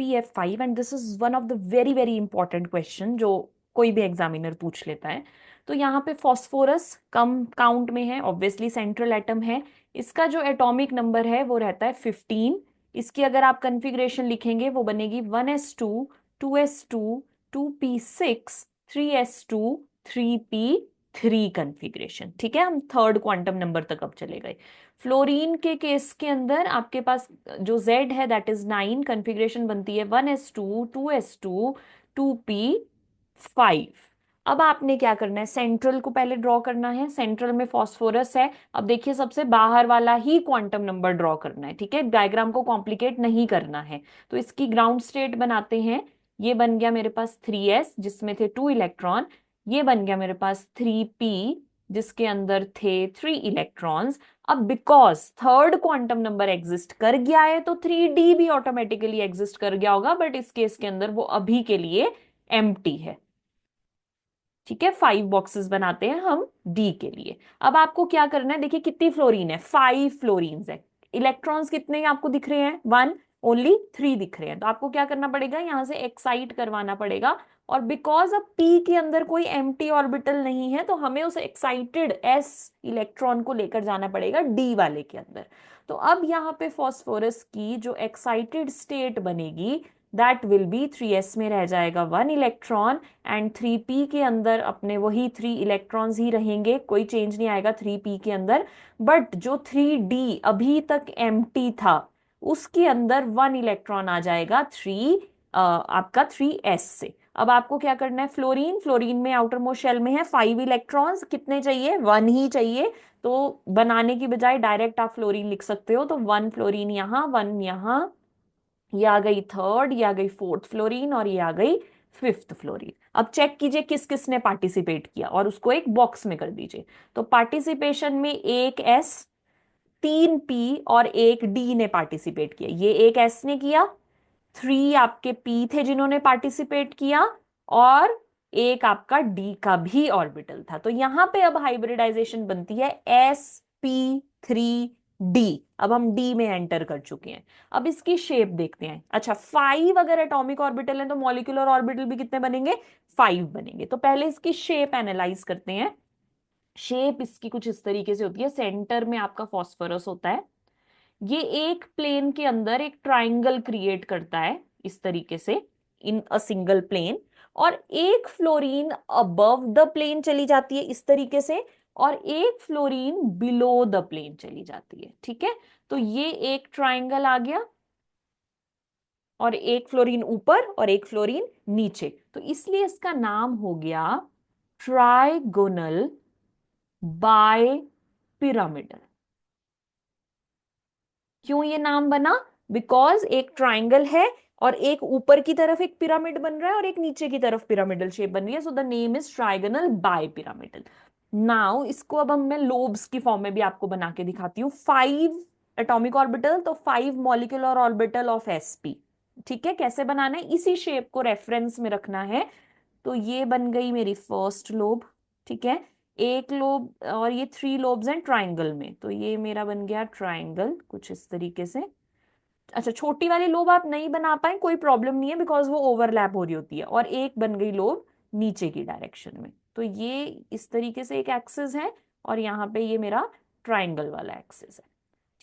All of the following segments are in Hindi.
SpF5 and this is one of the very very important question जो कोई भी एग्जामिनर पूछ लेता है। तो यहाँ पे फॉस्फोरस कम काउंट में है, ऑब्वियसली सेंट्रल एटम है। इसका जो एटॉमिक नंबर है वो रहता है 15। इसकी अगर आप कन्फिग्रेशन लिखेंगे वो बनेगी 1s2 2s2 2p6 3s2 3p3 configuration. ठीक है, हम थर्ड क्वांटम नंबर तक अब चले गए। फ्लोरीन के केस के अंदर आपके पास जो Z है दैट इज 9, कन्फिग्रेशन बनती है 1s2 2s2 2p5। अब आपने क्या करना है, सेंट्रल को पहले ड्रॉ करना है। सेंट्रल में फॉस्फोरस है। अब देखिए सबसे बाहर वाला ही क्वांटम नंबर ड्रॉ करना है। ठीक है, डायग्राम को कॉम्प्लिकेट नहीं करना है। तो इसकी ग्राउंड स्टेट बनाते हैं। ये बन गया मेरे पास 3s जिसमें थे 2 इलेक्ट्रॉन। ये बन गया मेरे पास 3p जिसके अंदर थे 3 इलेक्ट्रॉन्स। अब because third quantum number exist कर गया है तो 3d भी ऑटोमेटिकली एग्जिस्ट कर गया होगा, बट इस केस के अंदर वो अभी के लिए एम्प्टी है। ठीक है, 5 बॉक्सेस बनाते हैं हम डी के लिए। अब आपको क्या करना है, देखिए कितनी फ्लोरीन है, 5 फ्लोरीन है। इलेक्ट्रॉन्स कितने आपको दिख रहे हैं, 1, ओनली 3 दिख रहे हैं। तो आपको क्या करना पड़ेगा, यहां से एक्साइट करवाना पड़ेगा। और बिकॉज अब पी के अंदर कोई एम्प्टी ऑर्बिटल नहीं है तो हमें उस एक्साइटेड एस इलेक्ट्रॉन को लेकर जाना पड़ेगा डी वाले के अंदर। तो अब यहाँ पे फॉस्फोरस की जो एक्साइटेड स्टेट बनेगी दैट विल बी 3s में रह जाएगा 1 इलेक्ट्रॉन एंड 3p के अंदर अपने वही 3 इलेक्ट्रॉन्स ही रहेंगे, कोई चेंज नहीं आएगा 3p के अंदर। बट जो 3d अभी तक एम्प्टी था उसके अंदर 1 इलेक्ट्रॉन आ जाएगा 3 आपका 3s से। अब आपको क्या करना है, फ्लोरीन, फ्लोरीन में आउटर मोस्ट शेल में है 5 इलेक्ट्रॉन्स, कितने चाहिए, 1 ही चाहिए। तो बनाने की बजाय डायरेक्ट आप फ्लोरीन लिख सकते हो। तो 1 फ्लोरीन यहाँ, 1 यहाँ, ये आ गई थर्ड, ये आ गई फोर्थ फ्लोरीन और ये आ गई फिफ्थ फ्लोरीन। अब चेक कीजिए किस किस ने पार्टिसिपेट किया और उसको एक बॉक्स में कर दीजिए। तो पार्टिसिपेशन में एक एस, 3p और एक डी ने पार्टिसिपेट किया। ये एक एस ने किया, 3 आपके पी थे जिन्होंने पार्टिसिपेट किया और एक आपका डी का भी ऑर्बिटल था। तो यहां पे अब हाइब्रिडाइजेशन बनती है sp3d। अब हम डी में एंटर कर चुके हैं। अब इसकी शेप देखते हैं। अच्छा, 5 अगर एटॉमिक ऑर्बिटल है तो मॉलिक्यूलर ऑर्बिटल भी कितने बनेंगे, 5 बनेंगे। तो पहले इसकी शेप एनालाइज करते हैं। शेप इसकी कुछ इस तरीके से होती है। सेंटर में आपका फॉस्फोरस होता है, ये एक प्लेन के अंदर एक ट्राइंगल क्रिएट करता है इस तरीके से, इन अ सिंगल प्लेन। और एक फ्लोरीन अबव द प्लेन चली जाती है इस तरीके से, और एक फ्लोरीन बिलो द प्लेन चली जाती है। ठीक है, तो ये एक ट्राइंगल आ गया और एक फ्लोरीन ऊपर और एक फ्लोरीन नीचे। तो इसलिए इसका नाम हो गया ट्राइगोनल बाय पिरामिडल। क्यों ये नाम बना, बिकॉज एक ट्राइंगल है और एक ऊपर की तरफ एक पिरामिड बन रहा है और एक नीचे की तरफ पिरामिडल शेप बन रही है। So the name is trigonal bipyramidal. Now इसको अब हम मैं लोब्स की फॉर्म में भी आपको बना के दिखाती हूँ। 5 एटॉमिक ऑर्बिटल तो 5 मॉलिक्यूलर ऑर्बिटल ऑफ sp। ठीक है, कैसे बनाना है, इसी शेप को रेफरेंस में रखना है। तो ये बन गई मेरी फर्स्ट लोब। ठीक है, एक लोब और ये 3 लोब्स हैं ट्राइंगल में, तो ये मेरा बन गया ट्राइंगल कुछ इस तरीके से। अच्छा, छोटी वाली लोब आप नहीं बना पाए कोई प्रॉब्लम नहीं है बिकॉज वो ओवरलैप हो रही होती है। और एक बन गई लोब नीचे की डायरेक्शन में। तो ये इस तरीके से एक एक्सिस है और यहाँ पे ये मेरा ट्राइंगल वाला एक्सिस है।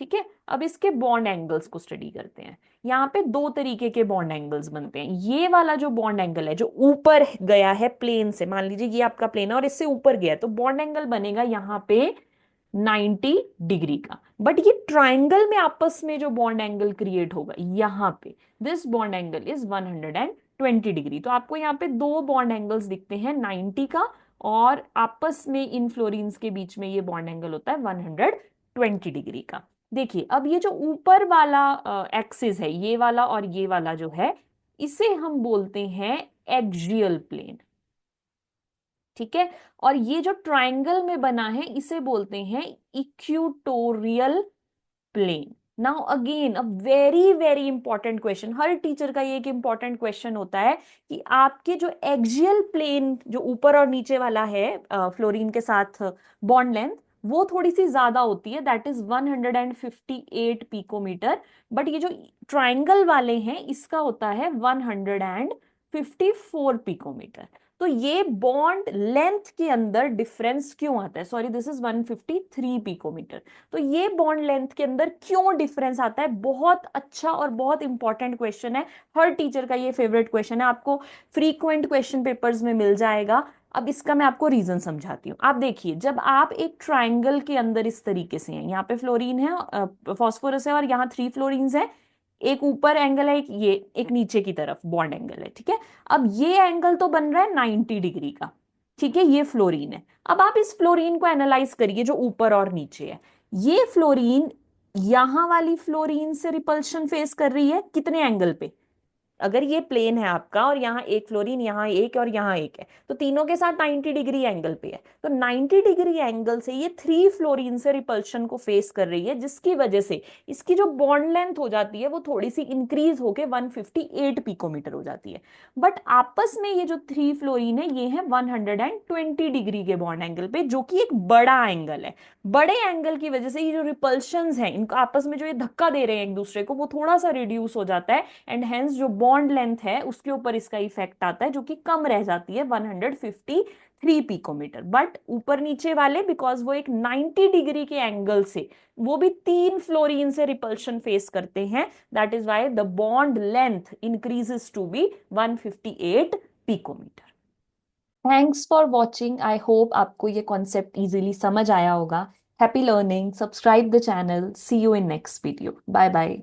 ठीक है, अब इसके बॉन्ड एंगल्स को स्टडी करते हैं। यहाँ पे 2 तरीके के बॉन्ड एंगल्स बनते हैं। ये वाला जो बॉन्ड एंगल है जो ऊपर गया है प्लेन से, मान लीजिए ये आपका प्लेन है और इससे ऊपर गया है, तो बॉन्ड एंगल बनेगा यहाँ पे 90 डिग्री का। बट ये ट्राइंगल में आपस में जो बॉन्ड एंगल क्रिएट होगा यहाँ पे, this bond angle is 120 degree. तो आपको यहाँ पे 2 बॉन्ड एंगल्स दिखते हैं 90 का, और आपस में इन फ्लोरीन्स के बीच में ये बॉन्ड एंगल होता है 120 डिग्री का। देखिए अब ये जो ऊपर वाला एक्सिस है, ये वाला और ये वाला जो है, इसे हम बोलते हैं एक्सियल प्लेन। ठीक है, और ये जो ट्राइंगल में बना है इसे बोलते हैं equatorial plane. Now again a very very important question, हर टीचर का ये एक इंपॉर्टेंट क्वेश्चन होता है कि आपके जो एक्सियल प्लेन जो ऊपर और नीचे वाला है फ्लोरीन के साथ बॉन्ड लेंथ, वो थोड़ी सी ज्यादा होती है, दैट इज 158 पिकोमीटर। बट ये जो ट्राइंगल वाले हैं इसका होता है 154 पिकोमीटर। तो ये बॉन्ड लेंथ के अंदर डिफरेंस क्यों आता है, सॉरी दिस इज 153 पिकोमीटर। तो ये बॉन्ड लेंथ के अंदर क्यों डिफरेंस आता है, बहुत अच्छा और बहुत इंपॉर्टेंट क्वेश्चन है। हर टीचर का ये फेवरेट क्वेश्चन है, आपको फ्रीक्वेंट क्वेश्चन पेपर्स में मिल जाएगा। अब इसका मैं आपको रीजन समझाती हूँ। आप देखिए, जब आप एक ट्राइंगल के अंदर इस तरीके से हैं, यहाँ पे फ्लोरीन है, फॉस्फोरस है, और यहाँ 3 फ्लोरीन्स है। एक ऊपर एंगल है, एक ये, एक नीचे की तरफ बॉन्ड एंगल है, ठीक है। अब ये एंगल तो बन रहा है 90 डिग्री का, ठीक है, ये फ्लोरीन है। अब आप इस फ्लोरीन को एनालाइज करिए जो ऊपर और नीचे है। ये फ्लोरीन यहां वाली फ्लोरीन से रिपल्शन फेस कर रही है कितने एंगल पे, अगर ये प्लेन है आपका और यहाँ एक फ्लोरीन, यहाँ एक और यहाँ एक है, तो तीनों के साथ 90 डिग्री एंगल पे है। तो 90 डिग्री एंगल से ये 3 फ्लोरीन से रिपल्शन को फेस कर रही है, जिसकी वजह से इसकी जो बॉन्ड लेंथ हो जाती है वो थोड़ी सी इंक्रीज होके 158 पिकोमीटर हो जाती है। बट आपस में ये जो 3 फ्लोरीन है ये है 120 डिग्री के बॉन्ड एंगल पे, जो कि एक बड़ा एंगल है। बड़े एंगल की वजह से ये जो रिपल्शंस हैं, इनको आपस में जो ये धक्का दे रहे हैं एक दूसरे को, वो थोड़ा सा रिड्यूस हो जाता है, एंड हेंस जो बॉन्ड लेंथ है उसके ऊपर इसका इफेक्ट आता है, जो कि कम रह जाती है 153 पिकोमीटर। बट ऊपर नीचे वाले, बिकॉज वो एक 90 डिग्री के एंगल से, वो भी 3 फ्लोरीन से रिपल्शन फेस करते हैं, that is why the bond length increases to be 158 picometre. Thanks for watching, I hope आपको ये कॉन्सेप्ट इजीली समझ आया होगा। Happy learning, subscribe the channel, see you in next video, bye bye.